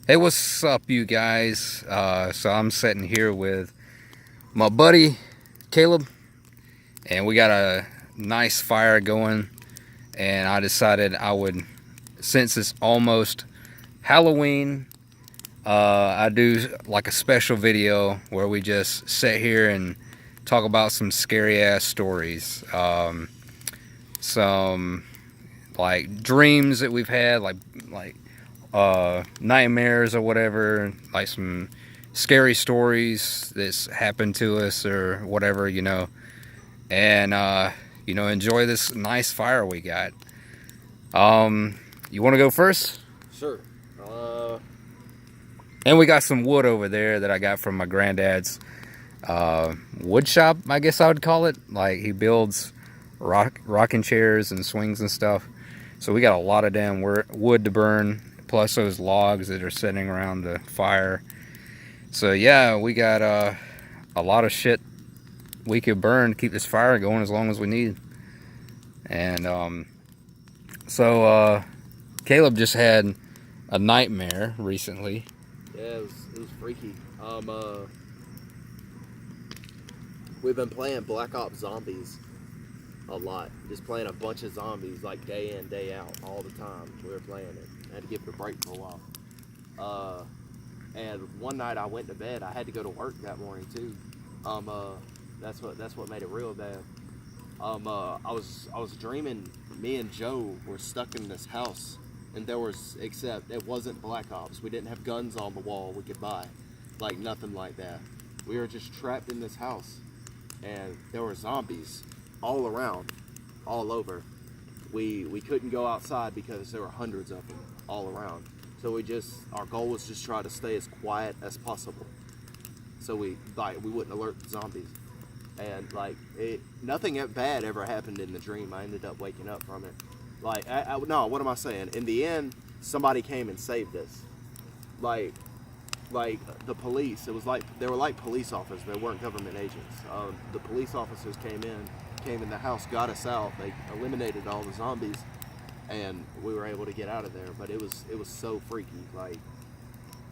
Hey, what's up, you guys? So I'm sitting here with my buddy Caleb, and we got a nice fire going. And I decided I would, since it's almost Halloween, I do like a special video where we just sit here and talk about some scary ass stories, some like dreams that we've had, like nightmares or whatever, like some scary stories that's happened to us or whatever, and enjoy this nice fire we got. You want to go first? Sure. Uh, And we got some wood over there that I got from my granddad's wood shop, I guess I would call it. Like, he builds rocking chairs and swings and stuff. So we got a lot of damn wood to burn, plus those logs that are sitting around the fire. So yeah, we got a lot of shit we could burn to keep this fire going as long as we need. And Caleb just had a nightmare recently. yeah, it was freaky. We've been playing Black Ops Zombies a lot. Just playing a bunch of zombies like day in, day out, all the time. We were playing it. I had to give it a break for a while. And one night I went to bed. I had to go to work that morning too. That's what made it real bad. I was dreaming. Me and Joe were stuck in this house, and except it wasn't Black Ops. We didn't have guns on the wall we could buy, like nothing like that. We were just trapped in this house, and there were zombies all around, all over. We couldn't go outside because there were hundreds of them all around. So our goal was just try to stay as quiet as possible, so we wouldn't alert the zombies. And nothing bad ever happened in the dream. I ended up waking up from it. No, what am I saying? In the end, somebody came and saved us. Like, like the police. It was like they were like police officers. They weren't government agents. The police officers came in the house, got us out. They eliminated all the zombies, and we were able to get out of there. But it was so freaky.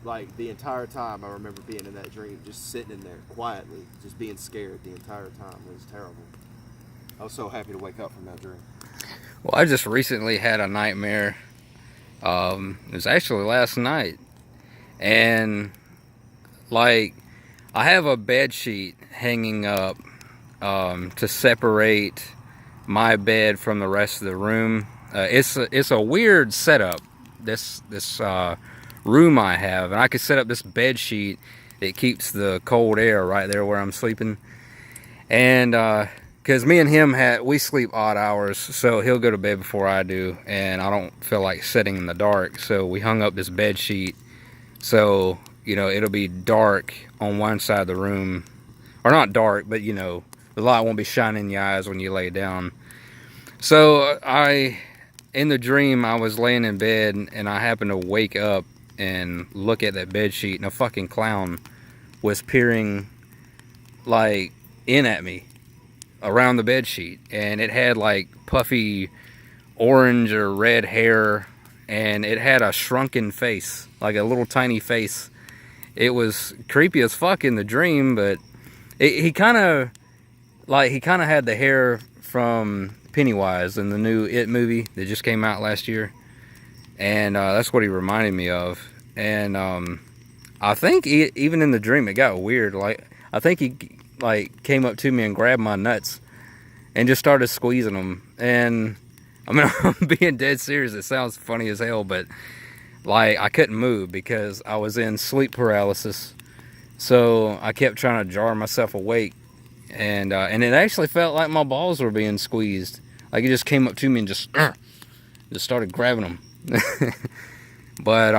Like the entire time I remember being in that dream, just sitting in there quietly, just being scared the entire time. It was terrible. I was so happy to wake up from that dream. Well, I just recently had a nightmare. It was actually last night. And like, I have a bed sheet hanging up to separate my bed from the rest of the room. It's a weird setup. This room I have, and I could set up this bed sheet that keeps the cold air right there where I'm sleeping. And because me and him we sleep odd hours, so he'll go to bed before I do, and I don't feel like sitting in the dark. So we hung up this bed sheet, so it'll be dark on one side of the room, or not dark, but the light won't be shining in your eyes when you lay down. So in the dream, I was laying in bed, and I happened to wake up and look at that bed sheet, and a fucking clown was peering like in at me around the bed sheet, and it had like puffy orange or red hair, and it had a shrunken face, like a little tiny face. It was creepy as fuck in the dream, but he kind of had the hair from Pennywise in the new It movie that just came out last year. And that's what he reminded me of. And I think even in the dream it got weird. Like, I think he came up to me and grabbed my nuts and just started squeezing them. And I mean, I'm being dead serious. It sounds funny as hell, but like, I couldn't move because I was in sleep paralysis. So I kept trying to jar myself awake, and it actually felt like my balls were being squeezed. Like, he just came up to me and just started grabbing them. But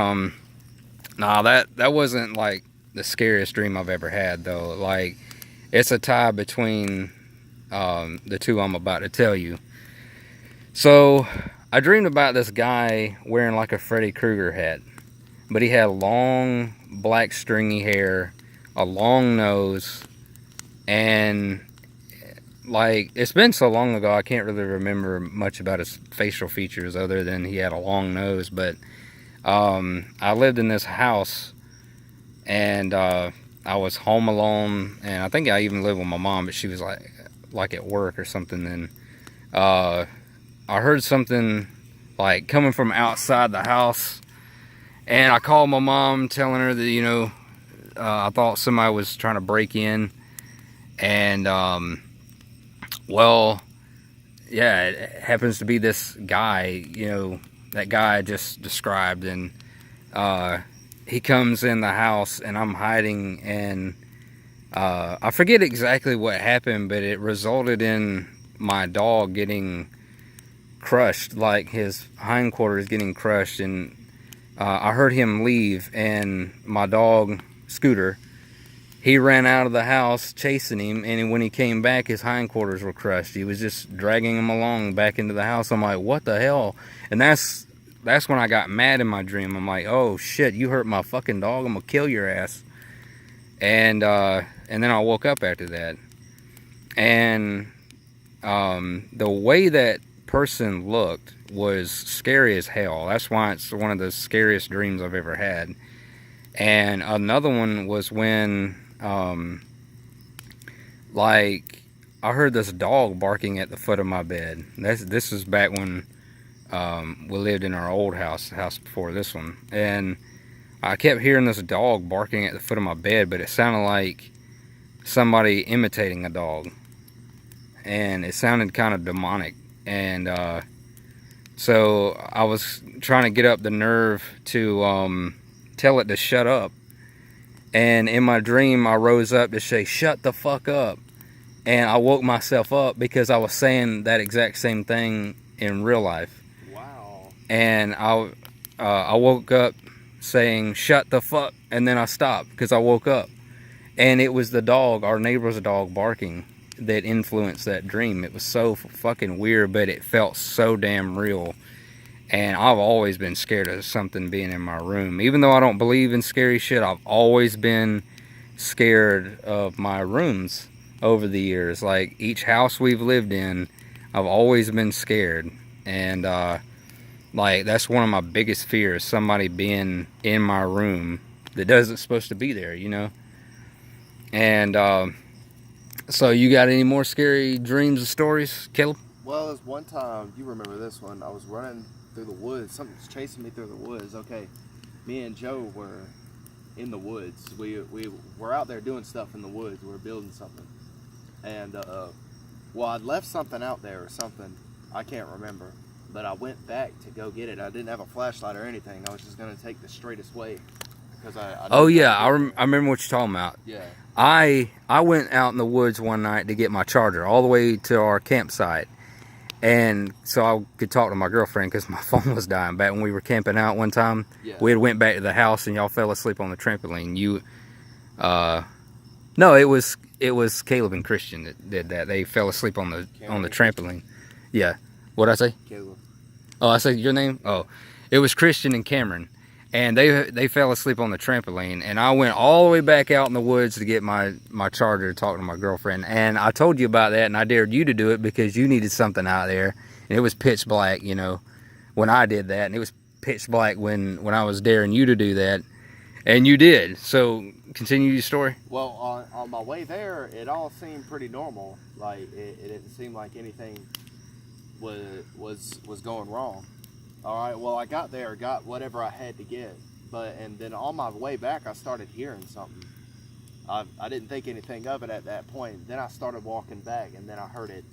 nah, that wasn't like the scariest dream I've ever had, though. Like, it's a tie between the two I'm about to tell you. So I dreamed about this guy wearing like a Freddy Krueger hat, but he had long black stringy hair, a long nose, and like, it's been so long ago I can't really remember much about his facial features other than he had a long nose. But I lived in this house, and I was home alone, and I think I even lived with my mom, but she was like at work or something. And I heard something like coming from outside the house, and I called my mom, telling her that, you know, I thought somebody was trying to break in. And well, yeah, it happens to be this guy, you know, that guy I just described. And he comes in the house, and I'm hiding, and I forget exactly what happened, but it resulted in my dog getting crushed, like his hindquarters getting crushed. And I heard him leave, and my dog Scooter, he ran out of the house chasing him, and when he came back, his hindquarters were crushed. He was just dragging him along back into the house. I'm like, what the hell? And that's when I got mad in my dream. I'm like, oh shit, you hurt my fucking dog, I'm gonna kill your ass. And then I woke up after that. And the way that person looked was scary as hell. That's why it's one of the scariest dreams I've ever had. And another one was when like I heard this dog barking at the foot of my bed. This was back when we lived in our old house, the house before this one. And I kept hearing this dog barking at the foot of my bed, but it sounded like somebody imitating a dog. And it sounded kind of demonic. And so I was trying to get up the nerve to tell it to shut up. And in my dream, I rose up to say, shut the fuck up. And I woke myself up because I was saying that exact same thing in real life. Wow. And I woke up saying, shut the fuck, and then I stopped because I woke up. And it was the dog, our neighbor's dog, barking that influenced that dream. It was so fucking weird, but it felt so damn real. And I've always been scared of something being in my room. Even though I don't believe in scary shit, I've always been scared of my rooms over the years. Like each house we've lived in, I've always been scared. And like that's one of my biggest fears, somebody being in my room that doesn't supposed to be there, you know. And so you got any more scary dreams or stories, Caleb? Well, there's one time, you remember this one, I was running through the woods. Something's chasing me through the woods. Okay, me and Joe were in the woods. We were out there doing stuff in the woods. We were building something. And, well, I'd left something out there or something. I can't remember. But I went back to go get it. I didn't have a flashlight or anything. I was just going to take the straightest way. Because oh, yeah, I remember what you're talking about. Yeah. I went out in the woods one night to get my charger all the way to our campsite. And so I could talk to my girlfriend because my phone was dying. Back when we were camping out one time, yeah. We had went back to the house and y'all fell asleep on the trampoline. No, it was Caleb and Christian that did that. They fell asleep on the trampoline. Yeah. What'd I say? Caleb. Oh, I said your name? Oh, it was Christian and Cameron. And they fell asleep on the trampoline, and I went all the way back out in the woods to get my charger to talk to my girlfriend. And I told you about that, and I dared you to do it because you needed something out there. And it was pitch black, you know, when I did that. And it was pitch black when I was daring you to do that. And you did. So continue your story. Well, on my way there, it all seemed pretty normal. Like, it didn't seem like anything was going wrong. All right, well, I got there, got whatever I had to get, and then on my way back, I started hearing something. I didn't think anything of it at that point. Then I started walking back, and then I heard it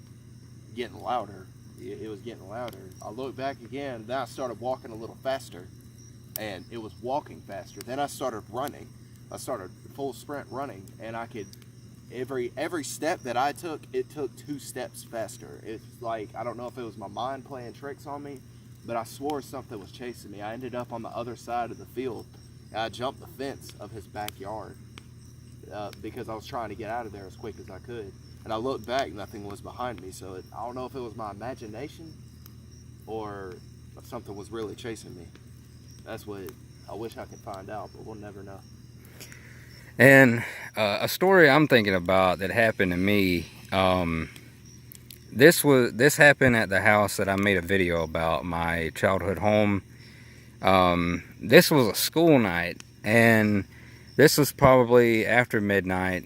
getting louder. It was getting louder. I looked back again, then I started walking a little faster, and it was walking faster. Then I started running. I started full sprint running, and I could, every step that I took, it took 2 steps faster. It's like, I don't know if it was my mind playing tricks on me, but I swore something was chasing me. I ended up on the other side of the field. And I jumped the fence of his backyard because I was trying to get out of there as quick as I could. And I looked back, nothing was behind me. So I don't know if it was my imagination or if something was really chasing me. That's what I wish I could find out, but we'll never know. And a story I'm thinking about that happened to me, this happened at the house that I made a video about, my childhood home. this was a school night, and this was probably after midnight,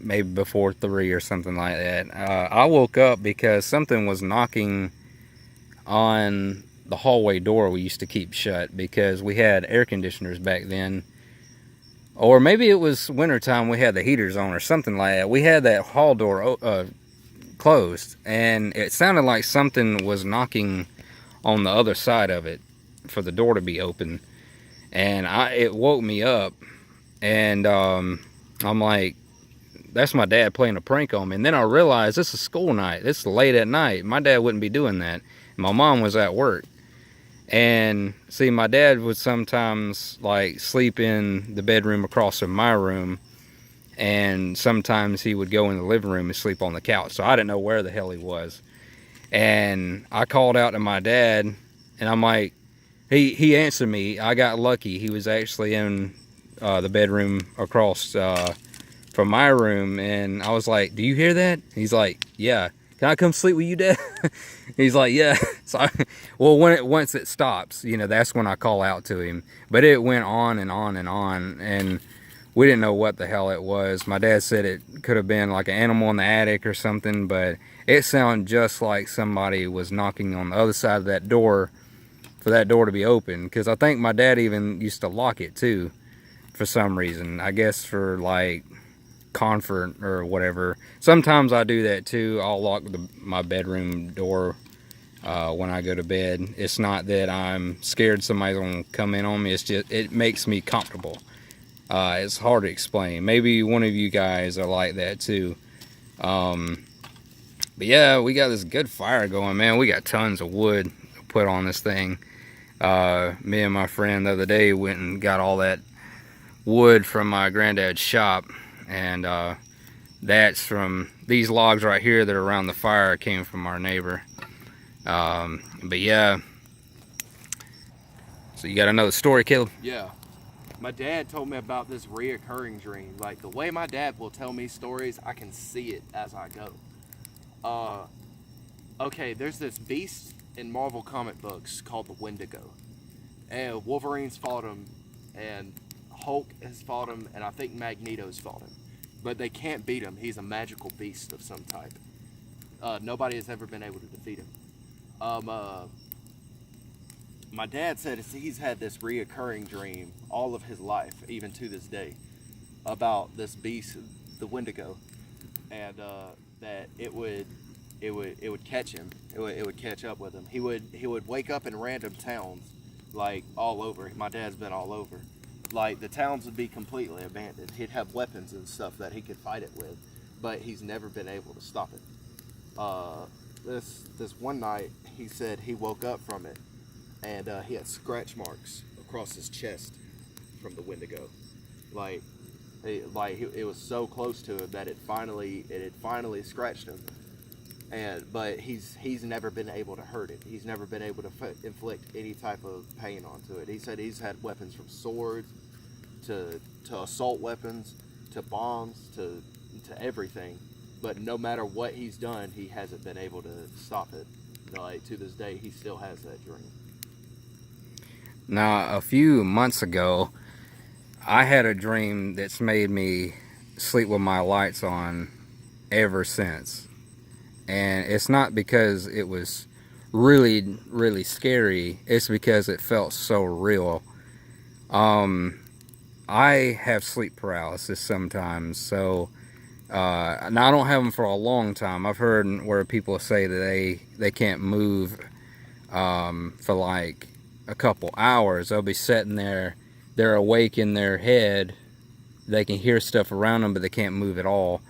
maybe before 3 or something like that. I woke up because something was knocking on the hallway door we used to keep shut because we had air conditioners back then. Or maybe it was wintertime, we had the heaters on or something like that. We had that hall door closed, and it sounded like something was knocking on the other side of it for the door to be open. And it woke me up, and I'm like, that's my dad playing a prank on me. And then I realized this is school night. This is late at night. My dad wouldn't be doing that. My mom was at work. And see, my dad would sometimes like sleep in the bedroom across from my room, and sometimes he would go in the living room and sleep on the couch. So I didn't know where the hell he was. And I called out to my dad, and I'm like, he answered me. I got lucky. He was actually in the bedroom across from my room, and I was like, do you hear that? He's like, yeah. Can I come sleep with you, Dad? He's like, yeah. So well, once it stops, you know, that's when I call out to him. But it went on and on and on, and we didn't know what the hell it was. My dad said it could have been like an animal in the attic or something, but it sounded just like somebody was knocking on the other side of that door for that door to be open. Because I think my dad even used to lock it too for some reason. I guess for like comfort or whatever. Sometimes I do that too. I'll lock my bedroom door when I go to bed. It's not that I'm scared somebody's gonna come in on me. It's just it makes me comfortable. It's hard to explain. Maybe one of you guys are like that too. But yeah, we got this good fire going, man. We got tons of wood put on this thing. Me and my friend the other day went and got all that wood from my granddad's shop. And that's from these logs right here that are around the fire came from our neighbor. But yeah, so you got another story, Caleb? Yeah. My dad told me about this reoccurring dream. Like, the way my dad will tell me stories, I can see it as I go. Okay, there's this beast in Marvel comic books called the Wendigo. And Wolverine's fought him, and Hulk has fought him, and I think Magneto's fought him. But they can't beat him. He's a magical beast of some type. Nobody has ever been able to defeat him. My dad said he's had this reoccurring dream all of his life, even to this day, about this beast, the Wendigo, and that it would catch him. It would catch up with him. He would wake up in random towns, like all over. My dad's been all over. Like, the towns would be completely abandoned. He'd have weapons and stuff that he could fight it with, but he's never been able to stop it. This one night, he said he woke up from it, and he had scratch marks across his chest from the Wendigo. It was so close to him that it had finally scratched him. But he's never been able to hurt it. He's never been able to inflict any type of pain onto it. He said he's had weapons from swords to assault weapons to bombs to everything, but no matter what he's done, he hasn't been able to stop it. Like, to this day, he still has that dream. Now, a few months ago, I had a dream that's made me sleep with my lights on ever since. And it's not because it was really, really scary. It's because it felt so real. I have sleep paralysis sometimes, so now I don't have them for a long time. I've heard where people say that they can't move for like a couple hours. They'll be sitting there, they're awake in their head, they can hear stuff around them, but they can't move at all.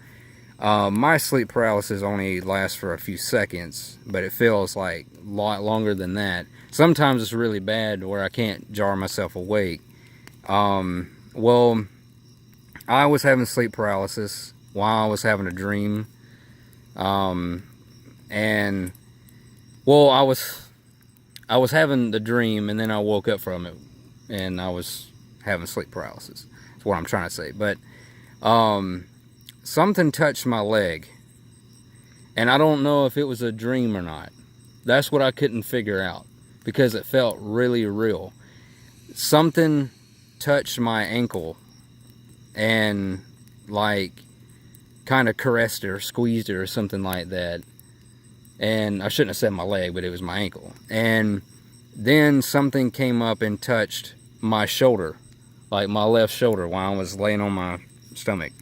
My sleep paralysis only lasts for a few seconds, but it feels like a lot longer than that. Sometimes it's really bad where I can't jar myself awake. Well, I was having sleep paralysis while I was having a dream. And well, I was having the dream, and then I woke up from it, and I was having sleep paralysis. That's what I'm trying to say. But something touched my leg, and I don't know if it was a dream or not. That's what I couldn't figure out, because it felt really real. something touched my ankle and like kind of caressed it or squeezed it or something like that. And I shouldn't have said my leg, but it was my ankle. And then something came up and touched my shoulder, like my left shoulder, while I was laying on my stomach.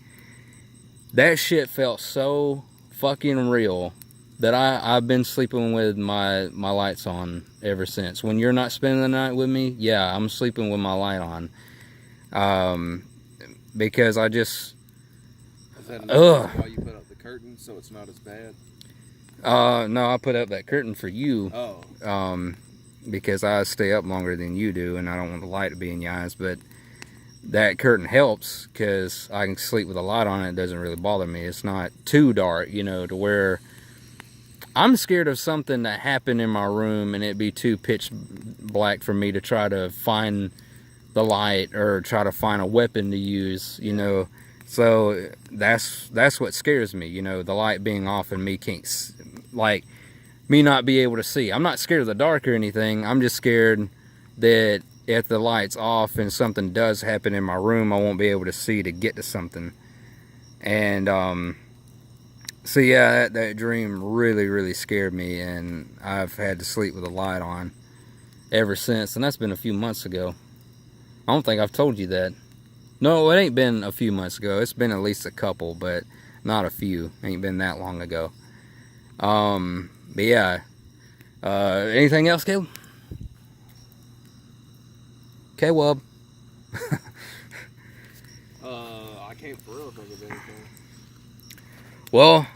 That shit felt so fucking real that I've been sleeping with my lights on ever since. When you're not spending the night with me, yeah, I'm sleeping with my light on. Because I just... Is that another reason why you put up the curtain so it's not as bad? No, I put up that curtain for you. Oh. Because I stay up longer than you do, and I don't want the light to be in your eyes. But that curtain helps because I can sleep with a light on it. It doesn't really bother me. It's not too dark, you know, to where I'm scared of something that happened in my room and it be too pitch black for me to try to find the light or try to find a weapon to use, you know. So that's what scares me, you know, the light being off and me can't, like, me not be able to see. I'm not scared of the dark or anything. I'm just scared that if the light's off and something does happen in my room, I won't be able to see to get to something. And so yeah, that dream really scared me, and I've had to sleep with a light on ever since. And that's been a few months ago. I don't think I've told you that. No, it ain't been a few months ago. It's been at least a couple, but not a few. It ain't been that long ago. But yeah. Anything else, Caleb? Caleb. I can't for real think of anything. Well,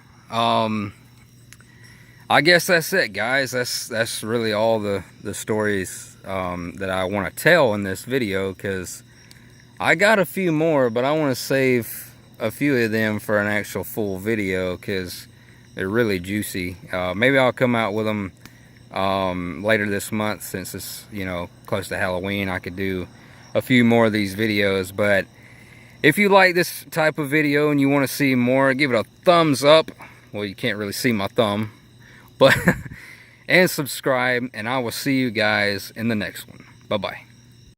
I guess that's it, guys. That's really all the stories that I want to tell in this video, because I got a few more, but I want to save a few of them for an actual full video because they're really juicy. Maybe I'll come out with them later this month, since it's, you know, close to Halloween. I could do a few more of these videos. But if you like this type of video and you want to see more, give it a thumbs up. Well, you can't really see my thumb, but and subscribe, and I will see you guys in the next one. Bye bye.